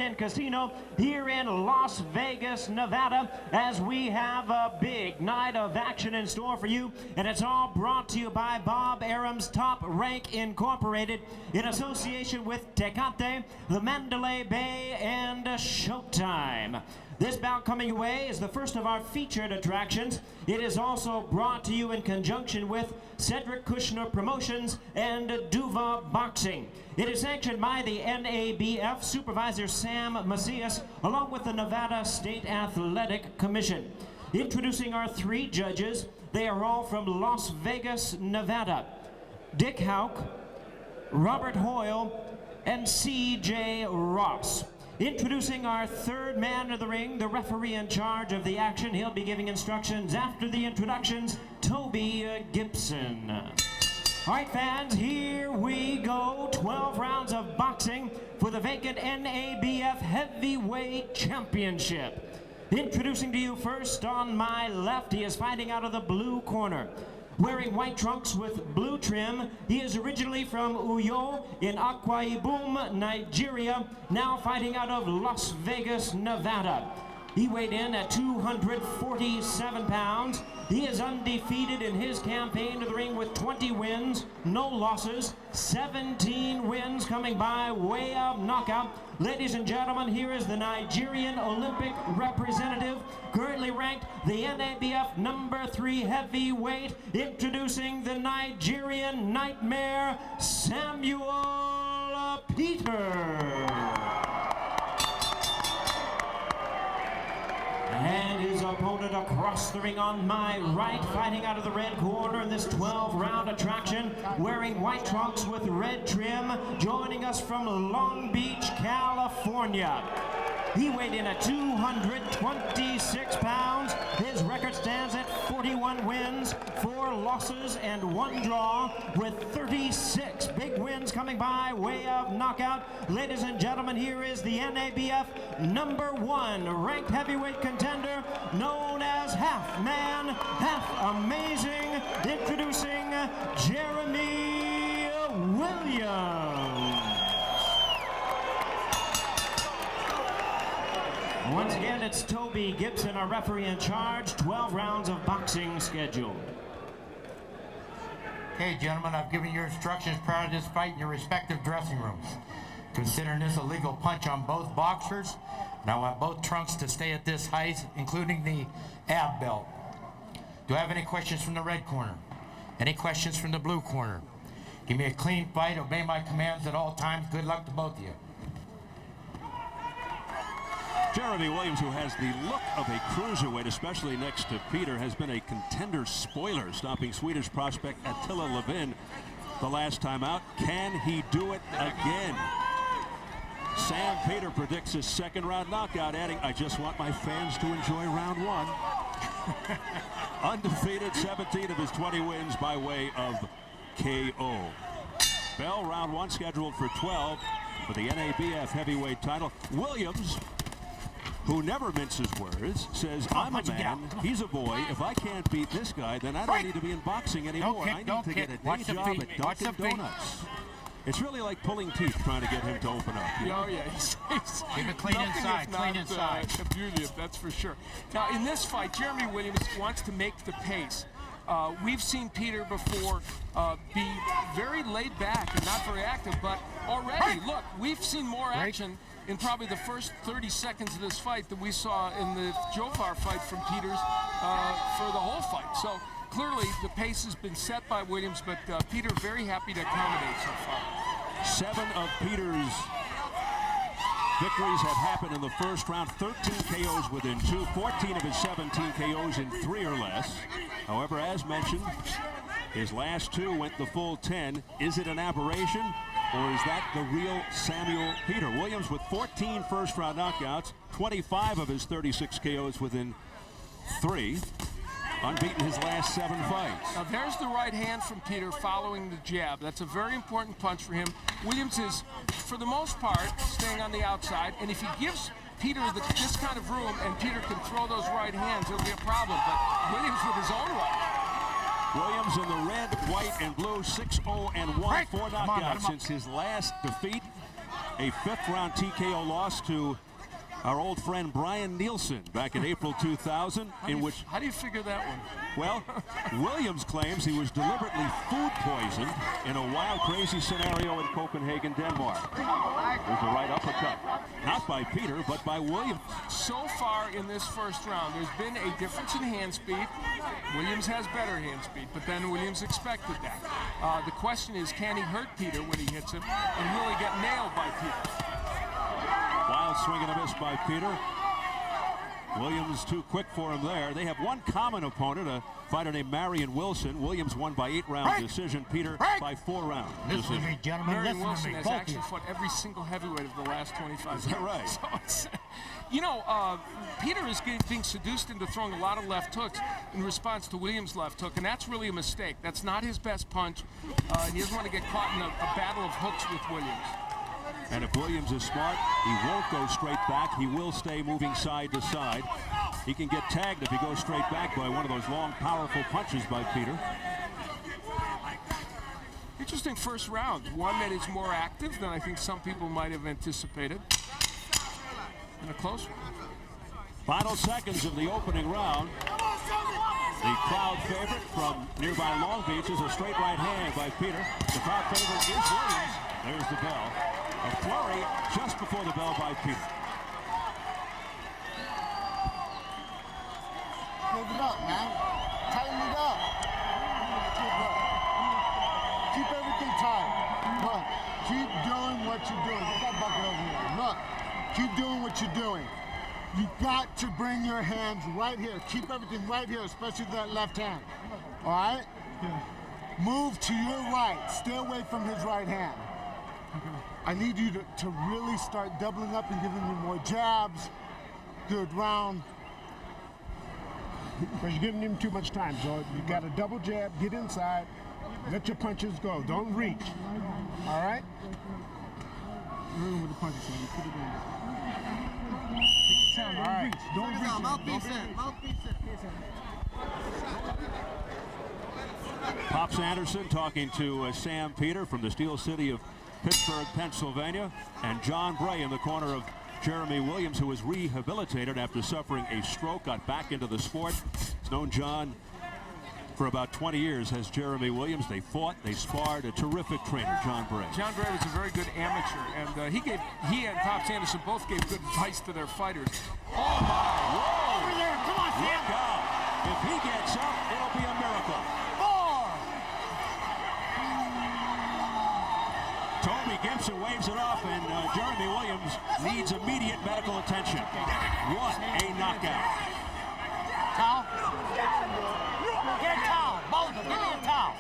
American Casino here in Las Vegas, Nevada, as we have a big night of action in store for you. And it's all brought to you by Bob Arum's Top Rank Incorporated in association with Tecate, the Mandalay Bay, and Showtime. This bout coming your way is the first of our featured attractions. It is also brought to you in conjunction with Cedric Kushner Promotions and Duva Boxing. It is sanctioned by the NABF Supervisor Sam Macias, along with the Nevada State Athletic Commission. Introducing our three judges, they are all from Las Vegas, Nevada. Dick Houck, Robert Hoyle, and C.J. Ross. Introducing our third man of the ring, the referee in charge of the action. He'll be giving instructions after the introductions, Toby Gibson. All right, fans, here we go. 12 rounds of boxing for the vacant NABF Heavyweight Championship. Introducing to you first on my left, he is fighting out of the blue corner. Wearing white trunks with blue trim, he is originally from Uyo in Akwa Ibom, Nigeria, now fighting out of Las Vegas, Nevada. He weighed in at 247 pounds. He is undefeated in his campaign to the ring with 20 wins, no losses, 17 wins coming by way of knockout. Ladies and gentlemen, here is the Nigerian Olympic representative, currently ranked the NABF #3 heavyweight, introducing the Nigerian Nightmare, Samuel Peter. And his opponent across the ring on my right, fighting out of the red corner in this 12-round attraction, wearing white trunks with red trim, joining us from Long Beach, California. He weighed in at 226 pounds. His record stands at 41 wins, 4 losses, and 1 draw, with 36 big wins coming by way of knockout. Ladies and gentlemen, here is the NABF #1 ranked heavyweight contender, known as Half Man, Half Amazing, introducing Jeremy Williams. Once again, it's Toby Gibson, our referee in charge. 12 rounds of boxing scheduled. Okay, gentlemen, I've given your instructions prior to this fight in your respective dressing rooms. Considering this a legal punch on both boxers, and I want both trunks to stay at this height, including the ab belt. Do I have any questions from the red corner? Any questions from the blue corner? Give me a clean fight, obey my commands at all times. Good luck to both of you. Jeremy Williams, who has the look of a cruiserweight, especially next to Peter, has been a contender spoiler, stopping Swedish prospect Attila Levin the last time out. Can he do it again? Sam Peter predicts his second round knockout, adding, "I just want my fans to enjoy round 1. Undefeated, 17 of his 20 wins by way of KO. Bell, round 1 scheduled for 12 for the NABF heavyweight title. Williams, who never minces words, says, "I'm a man, he's a boy. If I can't beat this guy, then I don't need to be in boxing anymore. I need to get a day job at Dunkin' Donuts." It's really like pulling teeth trying to get him to open up. Oh, yeah. He's Keep it clean inside, clean inside. Abusive, that's for sure. Now, in this fight, Jeremy Williams wants to make the pace. We've seen Peter before be very laid back and not very active, but already, look, we've seen more action in probably the first 30 seconds of this fight that we saw in the Jofar fight from Peters for the whole fight. So clearly the pace has been set by Williams, but Peter very happy to accommodate so far. 7 of Peter's victories have happened in the first round. 13 KOs within 2, 14 of his 17 KOs in 3 or less. However, as mentioned, his last 2 went the full 10. Is it an aberration, or is that the real Samuel Peter? Williams with 14 first-round knockouts, 25 of his 36 KOs within 3. Unbeaten his last 7 fights. Now there's the right hand from Peter following the jab. That's a very important punch for him. Williams is, for the most part, staying on the outside, and if he gives Peter this kind of room and Peter can throw those right hands, it'll be a problem, but Williams with his own right. Williams in the red, white, and blue, 6-0-1, 4 knockouts since his last defeat. a fifth-round TKO loss to our old friend Brian Nielsen back in April 2000, in which, how do you figure that one? well, Williams claims he was deliberately food poisoned in a wild, crazy scenario in Copenhagen, Denmark. There's a right uppercut. Not by Peter, but by Williams. So far in this first round, there's been a difference in hand speed. Williams has better hand speed, but then Williams expected that. The question is, can he hurt Peter when he hits him, and will he get nailed by Peter? Wild swing and a miss by Peter. Williams too quick for him there. They have one common opponent, a fighter named Marion Wilson. Williams won by 8-round decision. Peter by 4-round Listen to me, gentlemen. Marion Listen to Wilson me. has Both actually of you. fought every single heavyweight of the last 25 years. Is that right? So it's, you know, Peter is being seduced into throwing a lot of left hooks in response to Williams' left hook, and that's really a mistake. That's not his best punch. He doesn't want to get caught in a battle of hooks with Williams. And if Williams is smart, he won't go straight back. He will stay moving side to side. He can get tagged if he goes straight back by one of those long, powerful punches by Peter. Interesting first round. One that is more active than I think some people might have anticipated. And a close one. Final seconds of the opening round. The crowd favorite from nearby Long Beach is a straight right hand by Peter. The crowd favorite is Williams. There's the bell. A flurry just before the bell by Peter. Keep it up, man. Tighten it up. Keep everything tight. Look, keep doing what you're doing. Get that bucket over here. Look, keep doing what you're doing. You got to bring your hands right here. Keep everything right here, especially that left hand. All right? Move to your right. Stay away from his right hand. I need you to really start doubling up and giving me more jabs. Good round. Because you're giving him too much time, so you got a double jab, get inside, let your punches go. Don't reach. All right? Room with the punches, so you put it in. Take your time, don't reach. Don't reach. Mouthpiece in. Mouthpiece in. Pops Anderson talking to Sam Peter from the Steel City of Pittsburgh, Pennsylvania, and John Bray in the corner of Jeremy Williams, who was rehabilitated after suffering a stroke, got back into the sport. He's known John for about 20 years as Jeremy Williams. They fought, they sparred. A terrific trainer, John Bray. John Bray was a very good amateur, and he and Pops Anderson both gave good advice to their fighters. Oh my! Whoa! Over there. Come on, Sam. Look out! If he gets up, it'll be a miracle. 4. Toby Gibson waves it off, and Jeremy Williams needs immediate medical attention. What a knockout. Towel. Get a towel. Both of them. Give me a towel.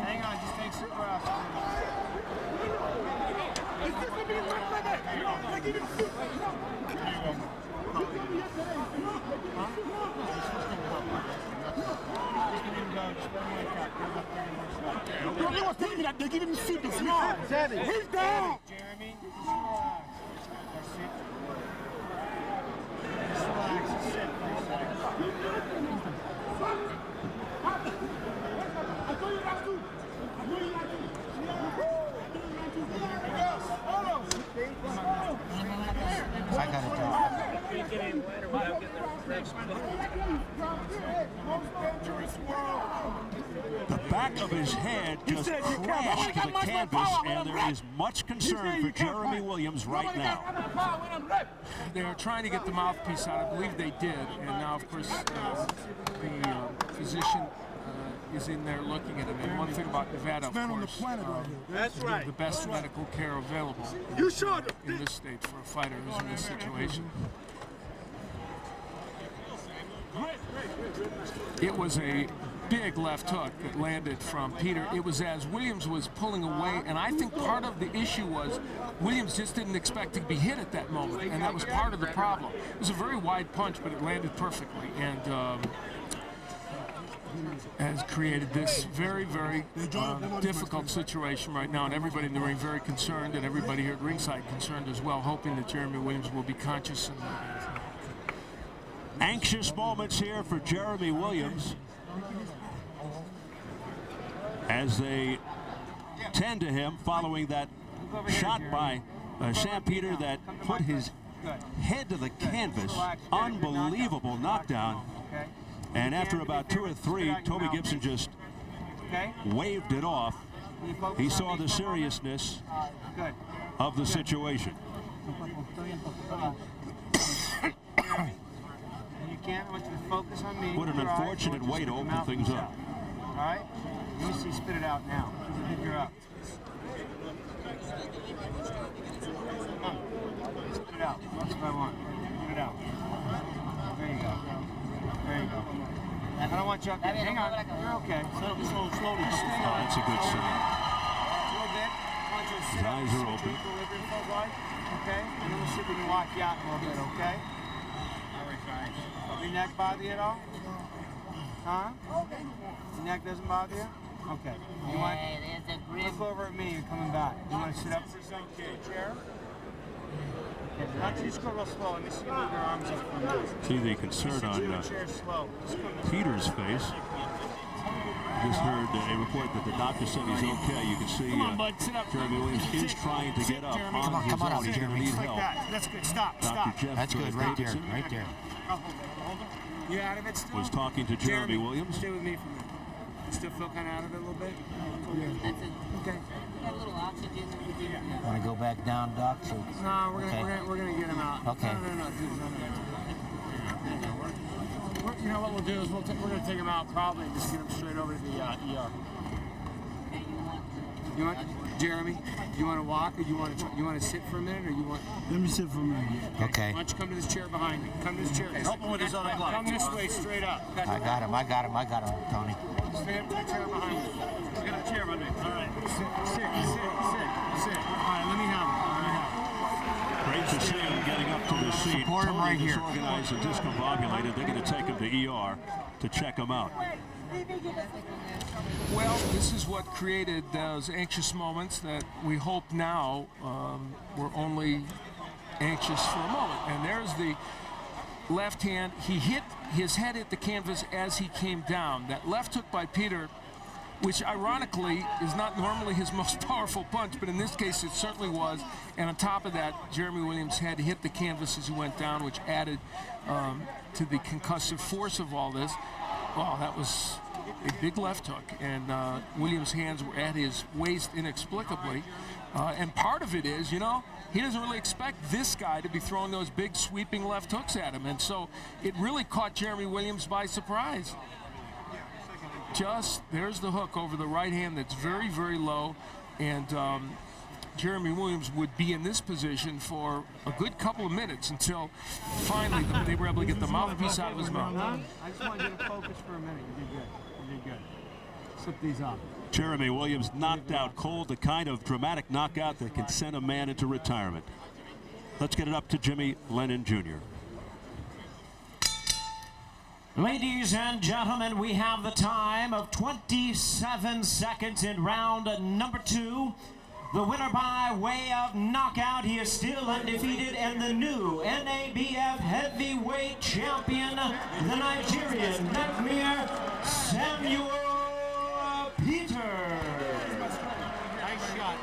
Hang on. Just take some breath. They was telling me that they're giving me super small. He's down. Jeremy, just relax. That's it. Just relax. Just sit for I got it. The back of his head just crashed to the canvas, and there is much concern for Jeremy Williams right now. They are trying to get the mouthpiece out. I believe they did, and now, of course, the physician is in there looking at him. And one thing about Nevada, of course, the best medical care available in this state for a fighter who's in this situation. It was a big left hook that landed from Peter. It was as Williams was pulling away, and I think part of the issue was Williams just didn't expect to be hit at that moment, and that was part of the problem. It was a very wide punch, but it landed perfectly, and has created this very, very difficult situation right now, and everybody in the ring very concerned, and everybody here at ringside concerned as well, hoping that Jeremy Williams will be conscious. And Anxious moments here for Jeremy Williams. as they tend to him following that shot by Sam Peter that put his head to the canvas. Unbelievable knockdown. And after about 2 or 3, Toby Gibson just waved it off. He saw the seriousness of the situation. I want you to focus on me. What an unfortunate way to open things up. All right? Let me see, spit it out now. Figure out. Spit it out. That's what I want. Spit it out. There you go. There you go. I don't want you up there. Hang on. You're okay. Slowly. That's a good sign. A little bit. I want you to sit His eyes are open. Equilibrium felt right. Okay? And then we'll see if we can walk you out a little bit, okay? Your neck bother you at all? Huh? Your neck doesn't bother you? Okay. You want look over at me and coming back. You want to sit up for a second in the chair? Okay. Now just go real slow. Let me see you move your arms up for a minute. See the concern on Peter's face. Just heard a report that the doctor said he's okay. You can see Jeremy Williams is trying to get up on his own. He's going to need help. That's good. Stop. Dr. Jeff That's good, right there, Davidson right there. You out of it still? was talking to Jeremy Williams. Stay with me for a minute. You still feel kind of out of it a little bit? Yeah. Okay. Got a little oxygen. Want to go back down, Doc? So, No, we're gonna get him out. Okay. No, dude, no. You know what we'll do is we're gonna take him out probably and just get him straight over to the ER. You want Jeremy? You want to walk, or you want to sit for a minute, or you want? Let me sit for a minute. okay. Why don't you come to this chair behind me? Come to this chair. Help him with his other glove. Come this way, straight up. I got him, Tony. Stay up to the chair behind me. I got a chair on me. All right. Sit. All right, let me have him. Great to see him getting up to the seat. Support him right here. Disorganized and discombobulated. They're going to take him to ER to check him out. Well, this is what created those anxious moments that we hope now were only anxious for a moment. And there's the left hand. His head hit the canvas as he came down. That left hook by Peter, which ironically is not normally his most powerful punch, but in this case it certainly was. And on top of that, Jeremy Williams' head hit the canvas as he went down, which added to the concussive force of all this. Wow, that was a big left hook, and Williams' hands were at his waist inexplicably. And part of it is, he doesn't really expect this guy to be throwing those big sweeping left hooks at him, and so it really caught Jeremy Williams by surprise. There's the hook over the right hand that's very, very low, and Jeremy Williams would be in this position for a good couple of minutes until finally they were able to get the mouthpiece out of his mouth. I just want you to focus for a minute. You did good. Slip these up. Jeremy Williams knocked out cold, the kind of dramatic knockout that can send a man into retirement. Let's get it up to Jimmy Lennon Jr. Ladies and gentlemen, we have the time of 27 seconds in round number 2. The winner by way of knockout. He is still undefeated, and the new NABF heavyweight champion, the Nigerian Nightmare Samuel Peter. Nice shot.